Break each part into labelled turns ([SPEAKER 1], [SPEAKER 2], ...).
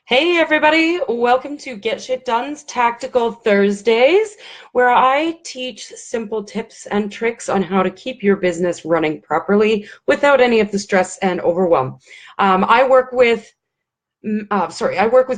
[SPEAKER 1] Hey everybody, welcome to Get Shit Done's Tactical Thursdays, where I teach simple tips and tricks on how to keep your business running properly without any of the stress and overwhelm. I work with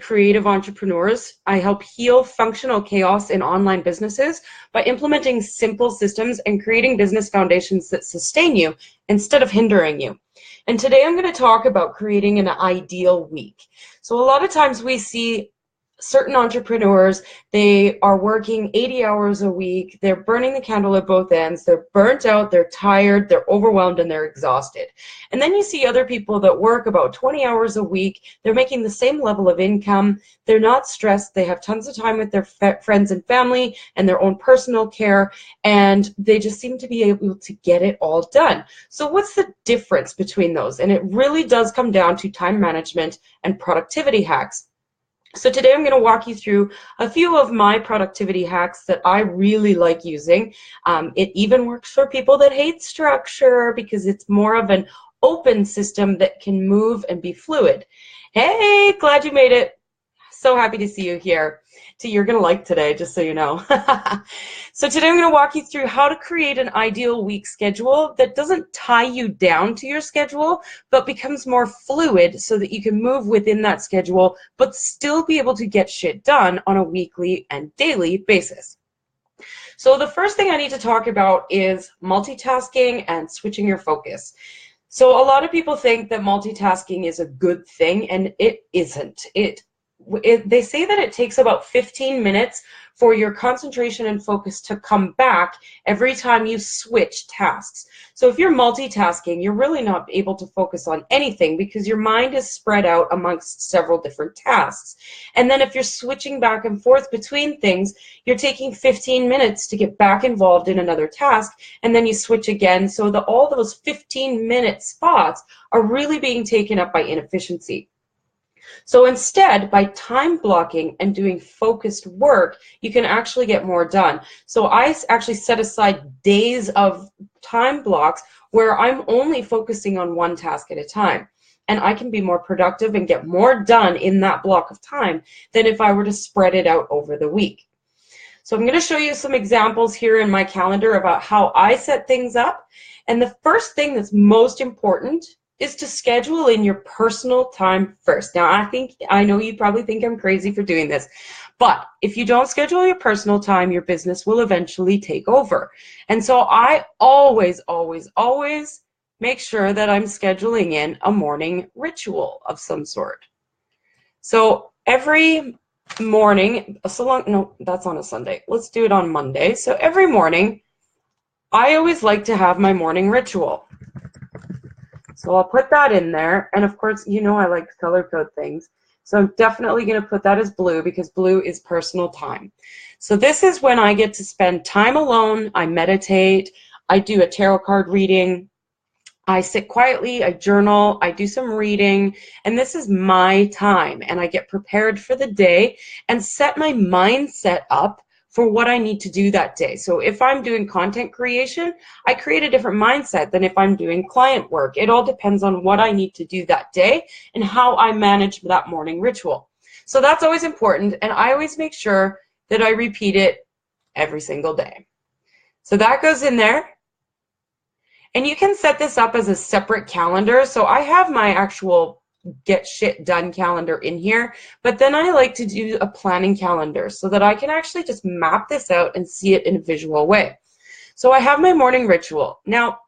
[SPEAKER 1] creative entrepreneurs. I help heal functional chaos in online businesses by implementing simple systems and creating business foundations that sustain you instead of hindering you. And today I'm going to talk about creating an ideal week. So a lot of times we see certain entrepreneurs, they are working 80 hours a week, they're burning the candle at both ends, they're burnt out, they're tired, they're overwhelmed, and they're exhausted. And then you see other people that work about 20 hours a week, they're making the same level of income, they're not stressed, they have tons of time with their friends and family and their own personal care, and they just seem to be able to get it all done. So what's the difference between those? And it really does come down to time management and productivity hacks. So today I'm going to walk you through a few of my productivity hacks that I really like using. It even works for people that hate structure because it's more of an open system that can move and be fluid. Hey, glad you made it. So happy to see you here. You're going to like today, just so you know. So today I'm going to walk you through how to create an ideal week schedule that doesn't tie you down to your schedule, but becomes more fluid so that you can move within that schedule, but still be able to get shit done on a weekly and daily basis. So the first thing I need to talk about is multitasking and switching your focus. So a lot of people think that multitasking is a good thing, and it isn't. They say that it takes about 15 minutes for your concentration and focus to come back every time you switch tasks. So if you're multitasking, you're really not able to focus on anything because your mind is spread out amongst several different tasks. And then if you're switching back and forth between things, you're taking 15 minutes to get back involved in another task, and then you switch again. So all those 15-minute spots are really being taken up by inefficiency. So instead, by time blocking and doing focused work, you can actually get more done. So I actually set aside days of time blocks where I'm only focusing on one task at a time. And I can be more productive and get more done in that block of time than if I were to spread it out over the week. So I'm going to show you some examples here in my calendar about how I set things up. And the first thing that's most important is to schedule in your personal time first. Now, I know you probably think I'm crazy for doing this, but if you don't schedule your personal time, your business will eventually take over. And so I always make sure that I'm scheduling in a morning ritual of some sort. So every morning, no, that's on a Sunday. Let's do it on Monday. So every morning, I always like to have my morning ritual. So I'll put that in there, and of course, you know I like to color code things. So I'm definitely going to put that as blue because blue is personal time. So this is when I get to spend time alone. I meditate, I do a tarot card reading, I sit quietly, I journal, I do some reading, and this is my time, and I get prepared for the day and set my mindset up for what I need to do that day. So if I'm doing content creation, I create a different mindset than if I'm doing client work. It all depends on what I need to do that day and how I manage that morning ritual. So that's always important, and I always make sure that I repeat it every single day. So that goes in there. And you can set this up as a separate calendar. So I have my actual get shit done calendar in here, but then I like to do a planning calendar so that I can actually just map this out and see it in a visual way. So I have my morning ritual. Now,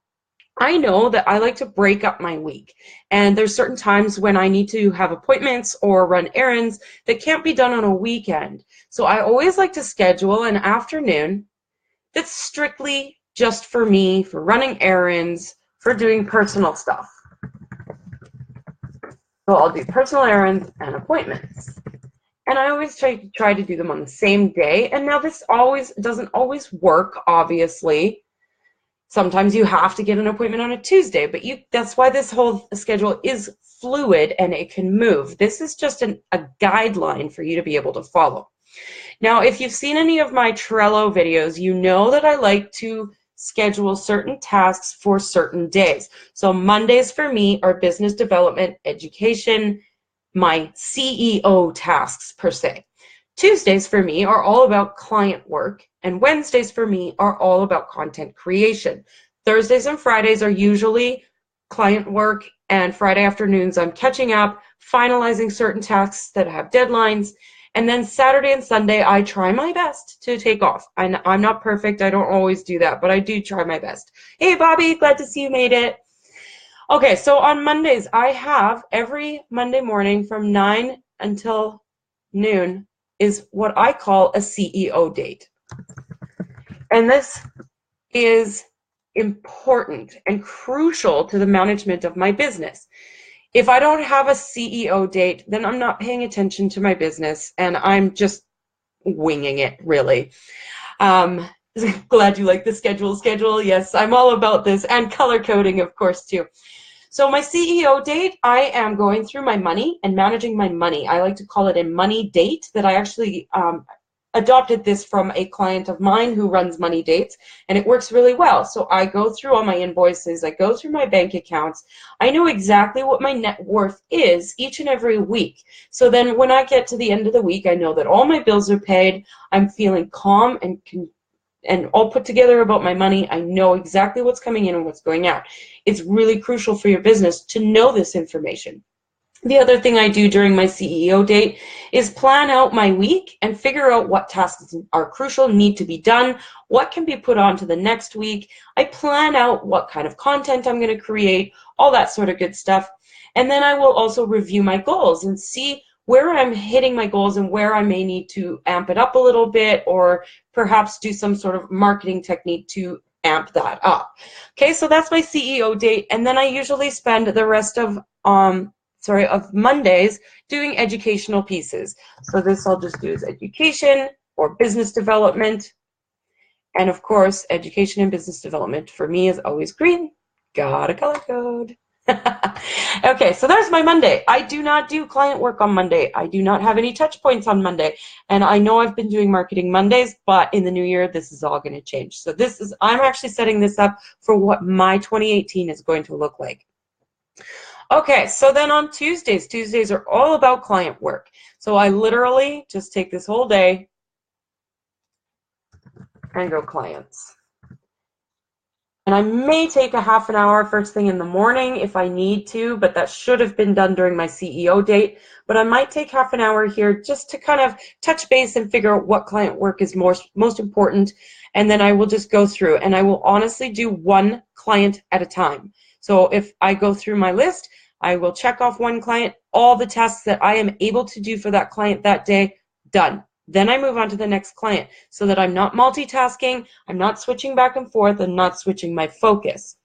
[SPEAKER 1] I know that I like to break up my week, and there's certain times when I need to have appointments or run errands that can't be done on a weekend. So I always like to schedule an afternoon that's strictly just for me, for running errands, for doing personal stuff. So I'll do personal errands and appointments. And I always try to do them on the same day. And now this doesn't always work, obviously. Sometimes you have to get an appointment on a Tuesday, but that's why this whole schedule is fluid and it can move. This is just a guideline for you to be able to follow. Now, if you've seen any of my Trello videos, you know that I like to schedule certain tasks for certain days. So Mondays for me are business development, education, my CEO tasks per se. Tuesdays for me are all about client work, and Wednesdays for me are all about content creation. Thursdays and Fridays are usually client work, and Friday afternoons I'm catching up, finalizing certain tasks that have deadlines, and then Saturday and Sunday I try my best to take off. I'm not perfect, I don't always do that, but I do try my best. Hey Bobby, glad to see you made it. Okay, so on Mondays, I have every Monday morning from 9 until noon is what I call a CEO date. And this is important and crucial to the management of my business. If I don't have a CEO date, then I'm not paying attention to my business and I'm just winging it, really. Glad you like the schedule. Yes, I'm all about this, and color coding, of course, too. So my CEO date, I am going through my money and managing my money. I like to call it a money date. That I actually adopted this from a client of mine who runs money dates, and it works really well. So I go through all my invoices, I go through my bank accounts. I know exactly what my net worth is each and every week. So then when I get to the end of the week, I know that all my bills are paid. I'm feeling calm and all put together about my money. I know exactly what's coming in and what's going out. It's really crucial for your business to know this information. The other thing I do during my CEO date is plan out my week and figure out what tasks are crucial, need to be done, what can be put on to the next week. I plan out what kind of content I'm going to create, all that sort of good stuff. And then I will also review my goals and see where I'm hitting my goals and where I may need to amp it up a little bit, or perhaps do some sort of marketing technique to amp that up. Okay, so that's my CEO date, and then I usually spend the rest of Mondays doing educational pieces. So this I'll just do is education or business development. And of course, education and business development for me is always green. Got a color code. Okay, so there's my Monday. I do not do client work on Monday. I do not have any touch points on Monday. And I know I've been doing marketing Mondays, but in the new year, this is all going to change. So I'm actually setting this up for what my 2018 is going to look like. Okay, so then on Tuesdays are all about client work. So I literally just take this whole day and go clients. And I may take a half an hour first thing in the morning if I need to, but that should have been done during my CEO date. But I might take half an hour here just to kind of touch base and figure out what client work is most important. And then I will just go through, and I will honestly do one client at a time. So if I go through my list, I will check off one client, all the tasks that I am able to do for that client that day, done. Then I move on to the next client so that I'm not multitasking, I'm not switching back and forth, and not switching my focus.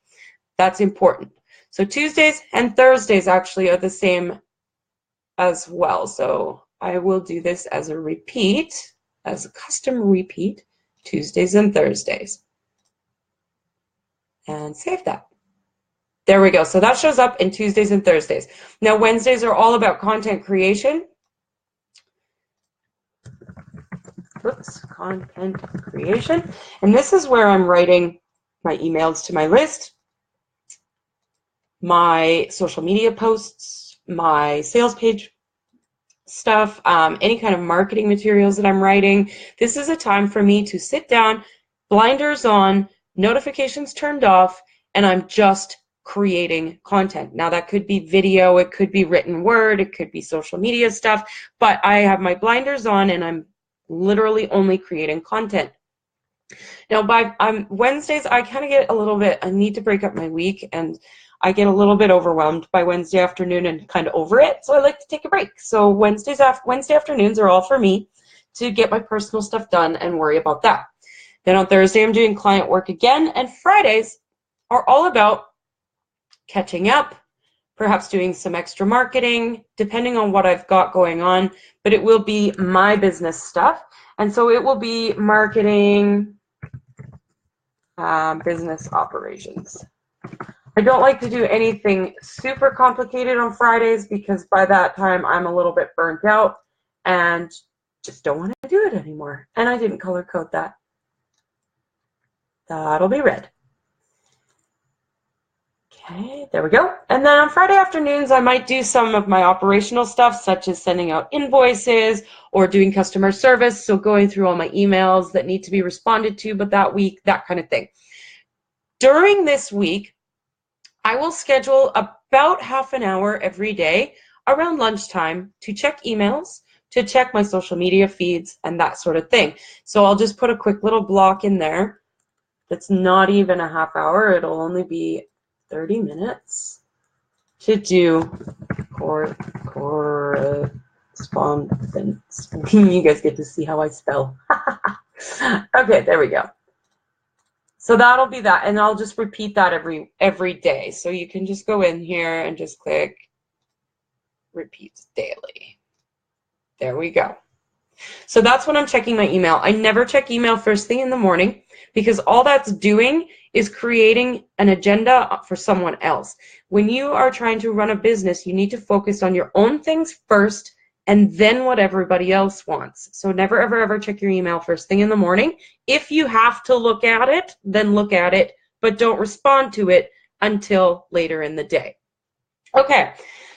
[SPEAKER 1] That's important. So Tuesdays and Thursdays actually are the same as well. So I will do this as a repeat, as a custom repeat, Tuesdays and Thursdays. And save that. There we go. So that shows up in Tuesdays and Thursdays. Now Wednesdays are all about content creation. Content creation. And this is where I'm writing my emails to my list, my social media posts, my sales page stuff, any kind of marketing materials that I'm writing. This is a time for me to sit down, blinders on, notifications turned off, and I'm just creating content. Now that could be video, it could be written word, it could be social media stuff, but I have my blinders on and I'm literally only creating content. Now by Wednesdays, I kind of get a little bit, I need to break up my week, and I get a little bit overwhelmed by Wednesday afternoon and kind of over it, so I like to take a break. So Wednesday afternoons are all for me to get my personal stuff done and worry about that. Then on Thursday, I'm doing client work again, and Fridays are all about catching up, perhaps doing some extra marketing, depending on what I've got going on, but it will be my business stuff. And so it will be marketing, business operations. I don't like to do anything super complicated on Fridays because by that time I'm a little bit burnt out and just don't want to do it anymore. And I didn't color code that. That'll be red. Okay, there we go. And then on Friday afternoons, I might do some of my operational stuff, such as sending out invoices or doing customer service. So going through all my emails that need to be responded to, but that week, that kind of thing. During this week, I will schedule about half an hour every day around lunchtime to check emails, to check my social media feeds, and that sort of thing. So I'll just put a quick little block in there. That's not even a half hour. It'll only be 30 minutes to do correspondence. You guys get to see how I spell. Okay, there we go. So that'll be that, and I'll just repeat that every day. So you can just go in here and just click repeat daily. There we go. So that's when I'm checking my email. I never check email first thing in the morning because all that's doing is creating an agenda for someone else. When you are trying to run a business, you need to focus on your own things first and then what everybody else wants. So never, ever, ever check your email first thing in the morning. If you have to look at it, then look at it, but don't respond to it until later in the day. Okay.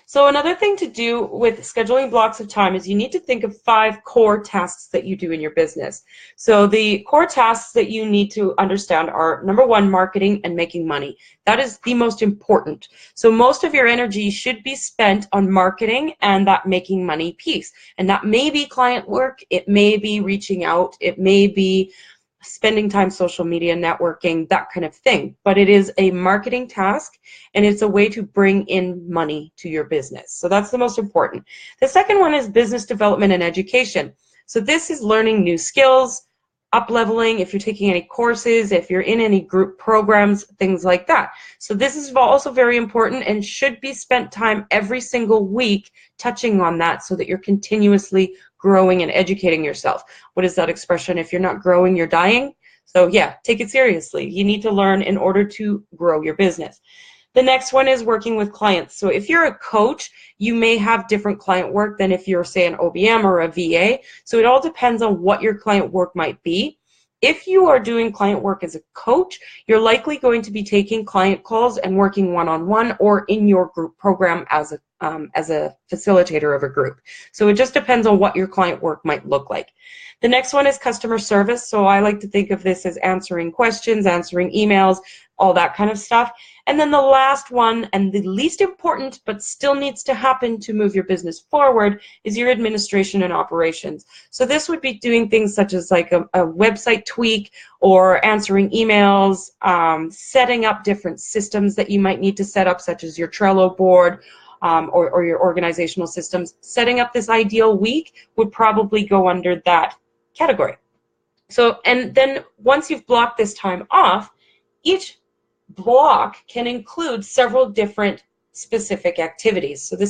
[SPEAKER 1] So another thing to do with scheduling blocks of time is you need to think of 5 core tasks that you do in your business. So the core tasks that you need to understand are, number 1, marketing and making money. That is the most important. So most of your energy should be spent on marketing and that making money piece. And that may be client work, it may be reaching out, it may be spending time social media, networking, that kind of thing. But it is a marketing task and it's a way to bring in money to your business. So that's the most important. The second one is business development and education. So this is learning new skills, up-leveling, if you're taking any courses, if you're in any group programs, things like that. So this is also very important and should be spent time every single week touching on that so that you're continuously growing and educating yourself. What is that expression? If you're not growing, you're dying. So yeah, take it seriously. You need to learn in order to grow your business. The next one is working with clients. So if you're a coach, you may have different client work than if you're, say, an OBM or a VA. So it all depends on what your client work might be. If you are doing client work as a coach, you're likely going to be taking client calls and working one-on-one or in your group program as a facilitator of a group. So it just depends on what your client work might look like. The next one is customer service. So I like to think of this as answering questions, answering emails, all that kind of stuff. And then the last one, and the least important, but still needs to happen to move your business forward, is your administration and operations. So this would be doing things such as like a website tweak or answering emails, setting up different systems that you might need to set up, such as your Trello board, or your organizational systems. Setting up this ideal week would probably go under that category. So, and then once you've blocked this time off, each block can include several different specific activities. So the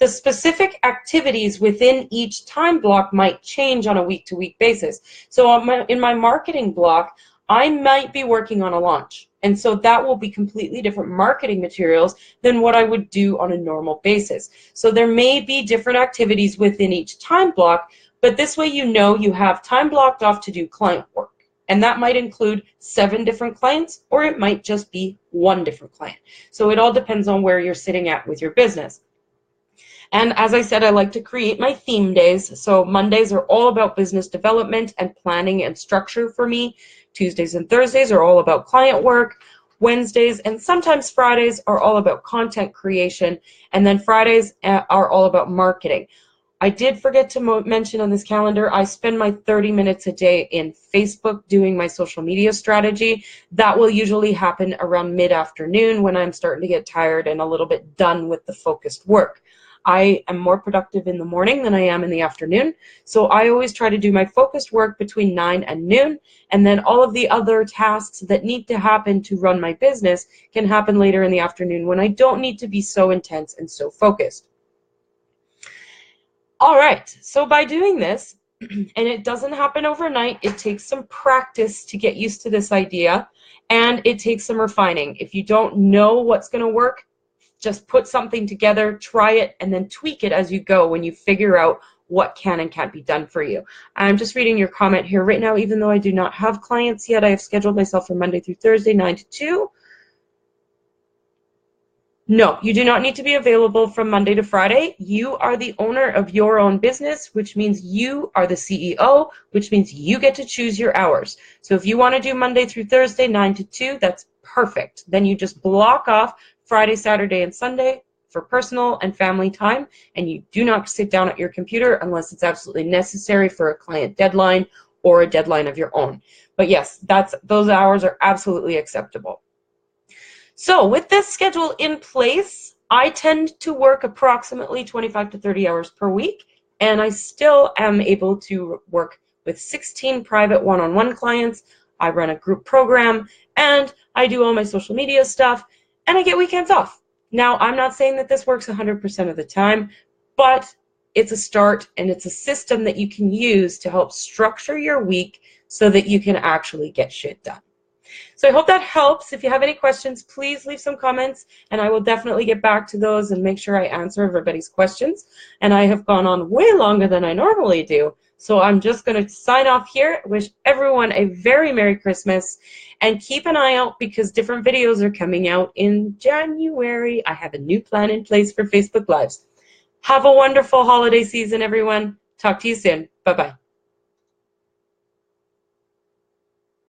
[SPEAKER 1] specific activities within each time block might change on a week-to-week basis. So in my marketing block, I might be working on a launch. And so that will be completely different marketing materials than what I would do on a normal basis. So there may be different activities within each time block, but this way you know you have time blocked off to do client work. And that might include 7 different clients, or it might just be 1 different client. So it all depends on where you're sitting at with your business. And as I said, I like to create my theme days. So Mondays are all about business development and planning and structure for me. Tuesdays and Thursdays are all about client work. Wednesdays and sometimes Fridays are all about content creation. And then Fridays are all about marketing. I did forget to mention on this calendar, I spend my 30 minutes a day in Facebook doing my social media strategy. That will usually happen around mid-afternoon when I'm starting to get tired and a little bit done with the focused work. I am more productive in the morning than I am in the afternoon, so I always try to do my focused work between 9 and noon, and then all of the other tasks that need to happen to run my business can happen later in the afternoon when I don't need to be so intense and so focused. All right, so by doing this, and it doesn't happen overnight, it takes some practice to get used to this idea, and it takes some refining. If you don't know what's going to work, just put something together, try it, and then tweak it as you go when you figure out what can and can't be done for you. I'm just reading your comment here right now. Even though I do not have clients yet, I have scheduled myself for Monday through Thursday, 9 to 2. No, you do not need to be available from Monday to Friday. You are the owner of your own business, which means you are the CEO, which means you get to choose your hours. So if you want to do Monday through Thursday, 9 to 2, that's perfect. Then you just block off Friday, Saturday, and Sunday for personal and family time, and you do not sit down at your computer unless it's absolutely necessary for a client deadline or a deadline of your own. But yes, those hours are absolutely acceptable. So with this schedule in place, I tend to work approximately 25 to 30 hours per week, and I still am able to work with 16 private one-on-one clients. I run a group program, and I do all my social media stuff, and I get weekends off. Now, I'm not saying that this works 100% of the time, but it's a start, and it's a system that you can use to help structure your week so that you can actually get shit done. So I hope that helps. If you have any questions, please leave some comments, and I will definitely get back to those and make sure I answer everybody's questions. And I have gone on way longer than I normally do, so I'm just going to sign off here. Wish everyone a very Merry Christmas, and keep an eye out because different videos are coming out in January. I have a new plan in place for Facebook Lives. Have a wonderful holiday season, everyone. Talk to you soon. Bye-bye.